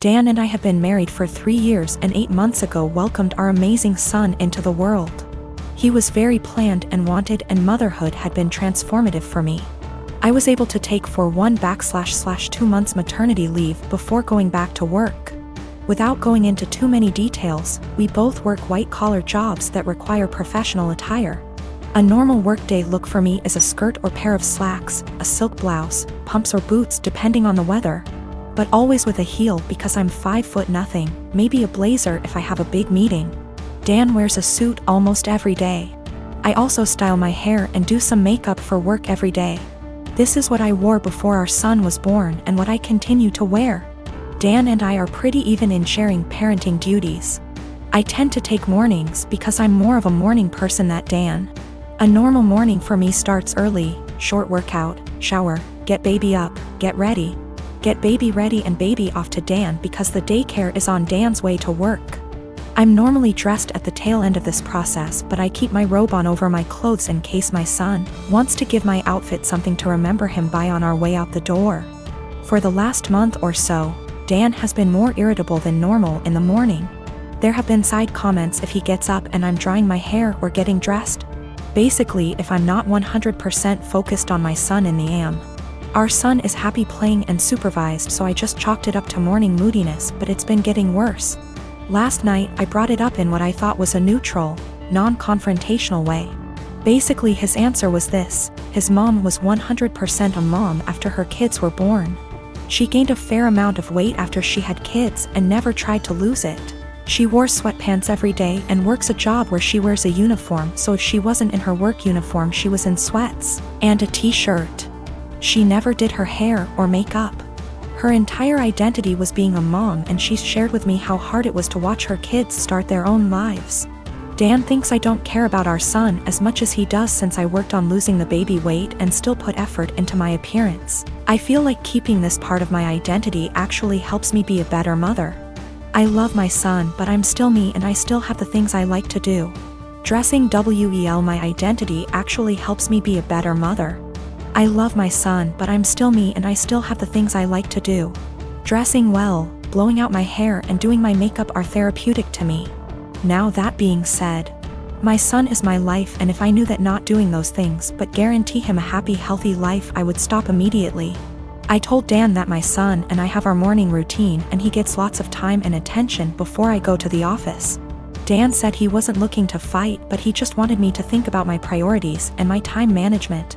Dan and I have been married for 3 years and 8 months ago welcomed our amazing son into the world. He was very planned and wanted, and motherhood had been transformative for me. I was able to take for 1/2 months maternity leave before going back to work. Without going into too many details, we both work white-collar jobs that require professional attire. A normal workday look for me is a skirt or pair of slacks, a silk blouse, pumps or boots depending on the weather, but always with a heel because I'm 5'0", maybe a blazer if I have a big meeting. Dan wears a suit almost every day. I also style my hair and do some makeup for work every day. This is what I wore before our son was born and what I continue to wear. Dan and I are pretty even in sharing parenting duties. I tend to take mornings because I'm more of a morning person than Dan. A normal morning for me starts early: short workout, shower, get baby up, get baby ready and baby off to Dan because the daycare is on Dan's way to work. I'm normally dressed at the tail end of this process, but I keep my robe on over my clothes in case my son wants to give my outfit something to remember him by on our way out the door. For the last month or so, Dan has been more irritable than normal in the morning. There have been side comments if he gets up and I'm drying my hair or getting dressed. Basically, if I'm not 100% focused on my son in the AM. Our son is happy playing and supervised, so I just chalked it up to morning moodiness, but it's been getting worse. Last night, I brought it up in what I thought was a neutral, non-confrontational way. Basically, his answer was this: his mom was 100% a mom after her kids were born. She gained a fair amount of weight after she had kids and never tried to lose it. She wore sweatpants every day and works a job where she wears a uniform, so if she wasn't in her work uniform she was in sweats and a t-shirt. She never did her hair or makeup. Her entire identity was being a mom, and she shared with me how hard it was to watch her kids start their own lives. Dan thinks I don't care about our son as much as he does since I worked on losing the baby weight and still put effort into my appearance. I feel like keeping this part of my identity actually helps me be a better mother. I love my son, but I'm still me and I still have the things I like to do. Dressing well my identity actually helps me be a better mother. I love my son, but I'm still me and I still have the things I like to do. Dressing well, blowing out my hair and doing my makeup are therapeutic to me. Now that being said, my son is my life, and if I knew that not doing those things but guarantee him a happy, healthy life, I would stop immediately. I told Dan that my son and I have our morning routine and he gets lots of time and attention before I go to the office. Dan said he wasn't looking to fight, but he just wanted me to think about my priorities and my time management.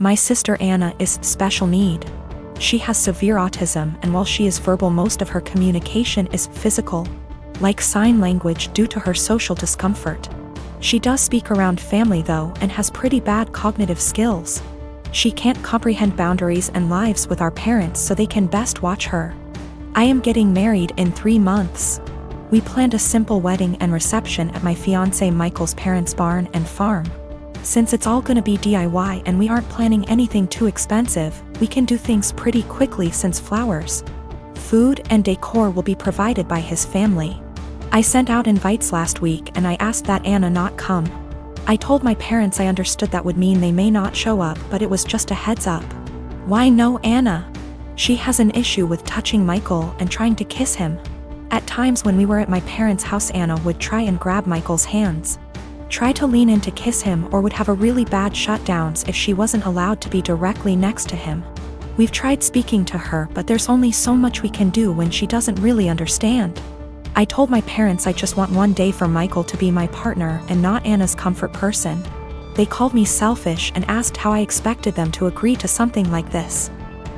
My sister Anna is special need. She has severe autism, and while she is verbal, most of her communication is physical, like sign language, due to her social discomfort. She does speak around family though, and has pretty bad cognitive skills. She can't comprehend boundaries and lives with our parents, so they can best watch her. I am getting married in 3 months. We planned a simple wedding and reception at my fiancé Michael's parents' barn and farm. Since it's all gonna be DIY and we aren't planning anything too expensive, we can do things pretty quickly since flowers, food, and decor will be provided by his family. I sent out invites last week and I asked that Anna not come. I told my parents I understood that would mean they may not show up, but it was just a heads up. Why no Anna? She has an issue with touching Michael and trying to kiss him. At times when we were at my parents' house, Anna would try and grab Michael's hands, try to lean in to kiss him, or would have a really bad shutdowns if she wasn't allowed to be directly next to him. We've tried speaking to her, but there's only so much we can do when she doesn't really understand. I told my parents I just want one day for Michael to be my partner and not Anna's comfort person. They called me selfish and asked how I expected them to agree to something like this.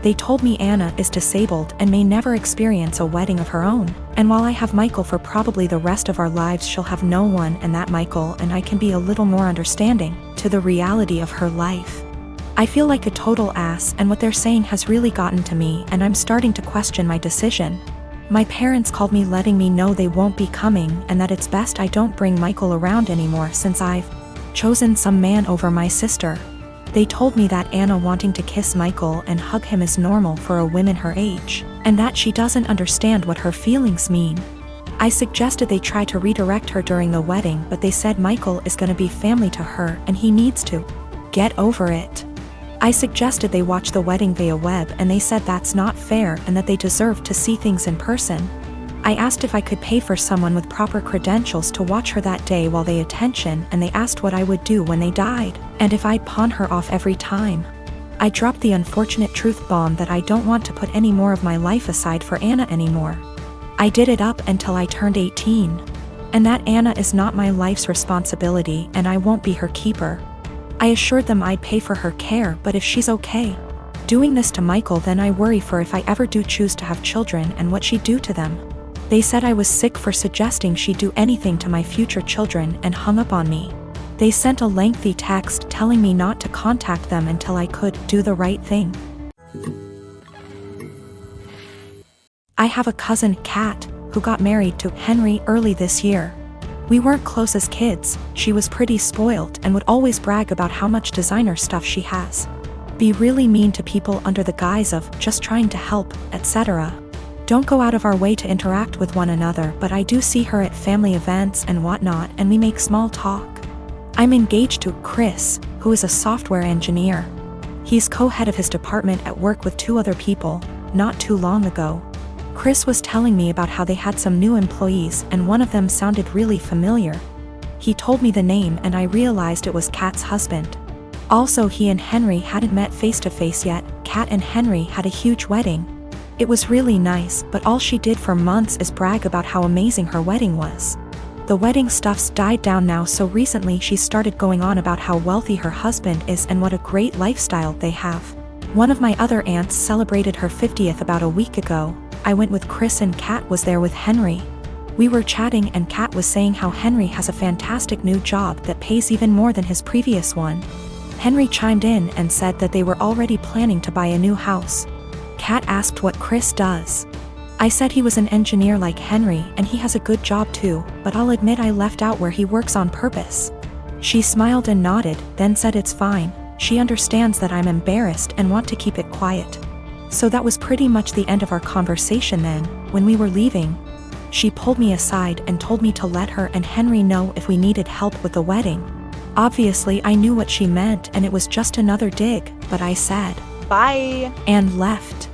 They told me Anna is disabled and may never experience a wedding of her own, and while I have Michael for probably the rest of our lives, she'll have no one, and that Michael and I can be a little more understanding to the reality of her life. I feel like a total ass, and what they're saying has really gotten to me, and I'm starting to question my decision. My parents called me letting me know they won't be coming and that it's best I don't bring Michael around anymore since I've chosen some man over my sister. They told me that Anna wanting to kiss Michael and hug him is normal for a woman her age, and that she doesn't understand what her feelings mean. I suggested they try to redirect her during the wedding, but they said Michael is gonna be family to her and he needs to get over it. I suggested they watch the wedding via web and they said that's not fair and that they deserve to see things in person. I asked if I could pay for someone with proper credentials to watch her that day while they attention, and they asked what I would do when they died, and if I'd pawn her off every time. I dropped the unfortunate truth bomb that I don't want to put any more of my life aside for Anna anymore. I did it up until I turned 18. And that Anna is not my life's responsibility and I won't be her keeper. I assured them I'd pay for her care, but if she's okay doing this to Michael, then I worry for if I ever do choose to have children and what she'd do to them. They said I was sick for suggesting she'd do anything to my future children and hung up on me. They sent a lengthy text telling me not to contact them until I could do the right thing. I have a cousin, Kat, who got married to Henry early this year. We weren't close as kids. She was pretty spoiled and would always brag about how much designer stuff she has. Be really mean to people under the guise of just trying to help, etc. Don't go out of our way to interact with one another, but I do see her at family events and whatnot, and we make small talk. I'm engaged to Chris, who is a software engineer. He's co-head of his department at work with 2 other people, not too long ago. Chris was telling me about how they had some new employees and one of them sounded really familiar. He told me the name and I realized it was Kat's husband. Also, he and Henry hadn't met face to face yet. Kat and Henry had a huge wedding. It was really nice, but all she did for months is brag about how amazing her wedding was. The wedding stuff's died down now, so recently she started going on about how wealthy her husband is and what a great lifestyle they have. One of my other aunts celebrated her 50th about a week ago. I went with Chris and Kat was there with Henry. We were chatting and Kat was saying how Henry has a fantastic new job that pays even more than his previous one. Henry chimed in and said that they were already planning to buy a new house. Kat asked what Chris does. I said he was an engineer like Henry and he has a good job too, but I'll admit I left out where he works on purpose. She smiled and nodded, then said it's fine. She understands that I'm embarrassed and want to keep it quiet. So that was pretty much the end of our conversation then. When we were leaving, she pulled me aside and told me to let her and Henry know if we needed help with the wedding. Obviously I knew what she meant and it was just another dig, but I said, "Bye," and left.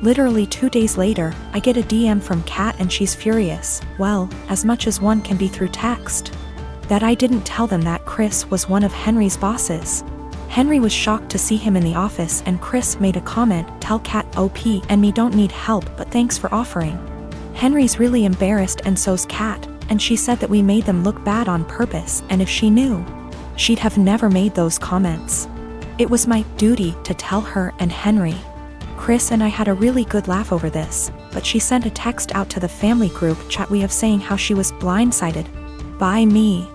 Literally 2 days later, I get a DM from Kat and she's furious, well, as much as one can be through text, that I didn't tell them that Chris was one of Henry's bosses. Henry was shocked to see him in the office and Chris made a comment, "Tell Kat OP and me don't need help but thanks for offering." Henry's really embarrassed and so's Kat, and she said that we made them look bad on purpose and if she knew, she'd have never made those comments. It was my duty to tell her and Henry. Chris and I had a really good laugh over this, but she sent a text out to the family group chat we have saying how she was blindsided by me.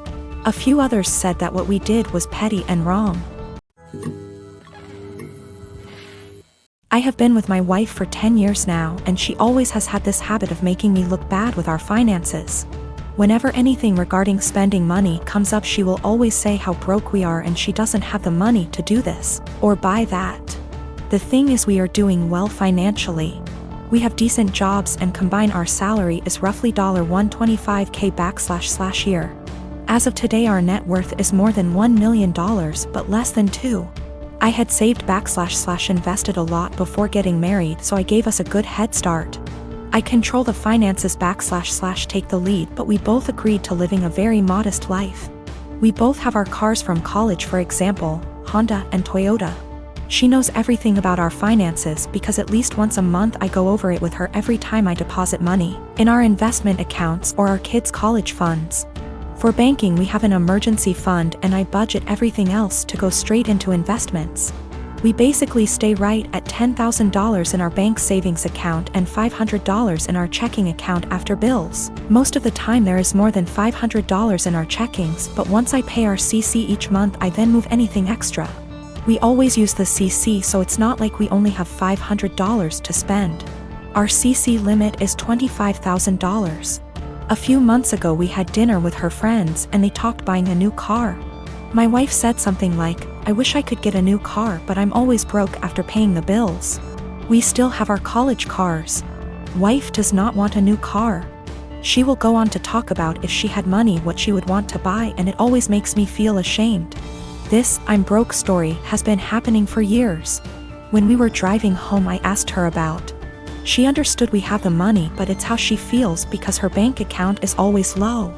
A few others said that what we did was petty and wrong. I have been with my wife for 10 years now and she always has had this habit of making me look bad with our finances. Whenever anything regarding spending money comes up, she will always say how broke we are and she doesn't have the money to do this or buy that. The thing is, we are doing well financially. We have decent jobs and combine our salary is roughly $125K / year. As of today our net worth is more than $1 million but less than 2. I had saved / invested a lot before getting married, so I gave us a good head start. I control the finances / take the lead, but we both agreed to living a very modest life. We both have our cars from college, for example, Honda and Toyota. She knows everything about our finances because at least once a month I go over it with her every time I deposit money in our investment accounts or our kids' college funds. For banking we have an emergency fund and I budget everything else to go straight into investments. We basically stay right at $10,000 in our bank savings account and $500 in our checking account after bills. Most of the time there is more than $500 in our checkings, but once I pay our CC each month I then move anything extra. We always use the CC, so it's not like we only have $500 to spend. Our CC limit is $25,000. A few months ago we had dinner with her friends and they talked buying a new car. My wife said something like, "I wish I could get a new car, but I'm always broke after paying the bills." We still have our college cars. Wife does not want a new car. She will go on to talk about if she had money what she would want to buy, and it always makes me feel ashamed. This "I'm broke" story has been happening for years. When we were driving home, I asked her about. She understood we have the money, but it's how she feels because her bank account is always low.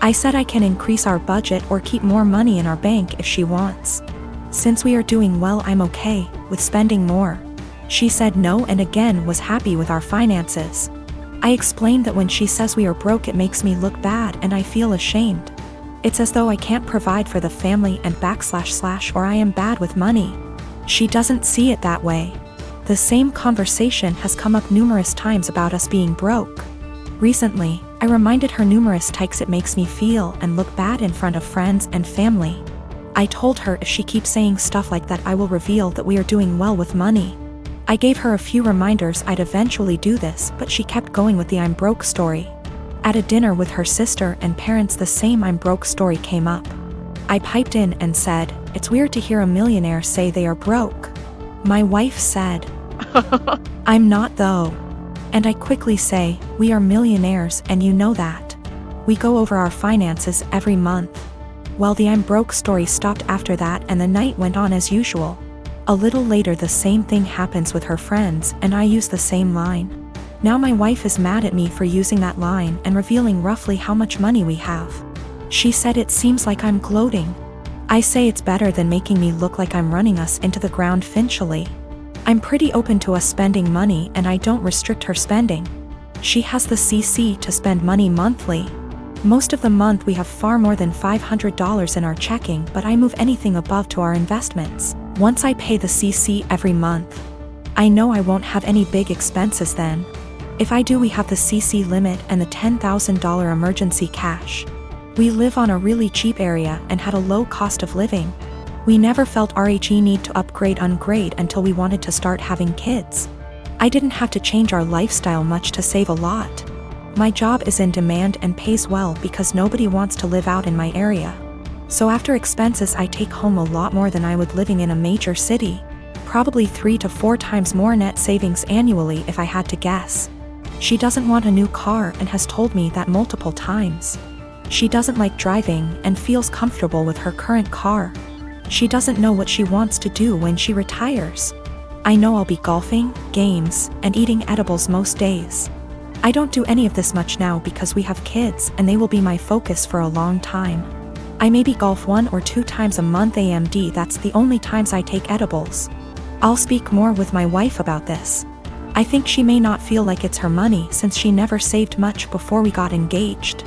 I said I can increase our budget or keep more money in our bank if she wants. Since we are doing well, I'm okay with spending more. She said no and again was happy with our finances. I explained that when she says we are broke, it makes me look bad and I feel ashamed. It's as though I can't provide for the family and / or I am bad with money. She doesn't see it that way. The same conversation has come up numerous times about us being broke. Recently, I reminded her numerous times it makes me feel and look bad in front of friends and family. I told her if she keeps saying stuff like that, I will reveal that we are doing well with money. I gave her a few reminders I'd eventually do this, but she kept going with the "I'm broke" story. At a dinner with her sister and parents, the same "I'm broke" story came up. I piped in and said, "It's weird to hear a millionaire say they are broke." My wife said, "I'm not though." And I quickly say, "We are millionaires and you know that. We go over our finances every month." Well, the "I'm broke" story stopped after that and the night went on as usual. A little later, the same thing happens with her friends and I use the same line. Now my wife is mad at me for using that line and revealing roughly how much money we have. She said it seems like I'm gloating. I say it's better than making me look like I'm running us into the ground financially. I'm pretty open to us spending money and I don't restrict her spending. She has the CC to spend money monthly. Most of the month we have far more than $500 in our checking, but I move anything above to our investments. Once I pay the CC every month, I know I won't have any big expenses then. If I do, we have the CC limit and the $10,000 emergency cash. We live on a really cheap area and had a low cost of living. We never felt RHE need to upgrade until we wanted to start having kids. I didn't have to change our lifestyle much to save a lot. My job is in demand and pays well because nobody wants to live out in my area. So after expenses, I take home a lot more than I would living in a major city. Probably 3 to 4 times more net savings annually if I had to guess. She doesn't want a new car and has told me that multiple times. She doesn't like driving and feels comfortable with her current car. She doesn't know what she wants to do when she retires. I know I'll be golfing, games, and eating edibles most days. I don't do any of this much now because we have kids and they will be my focus for a long time. I maybe golf 1 or 2 times a month AMD, that's the only times I take edibles. I'll speak more with my wife about this. I think she may not feel like it's her money since she never saved much before we got engaged.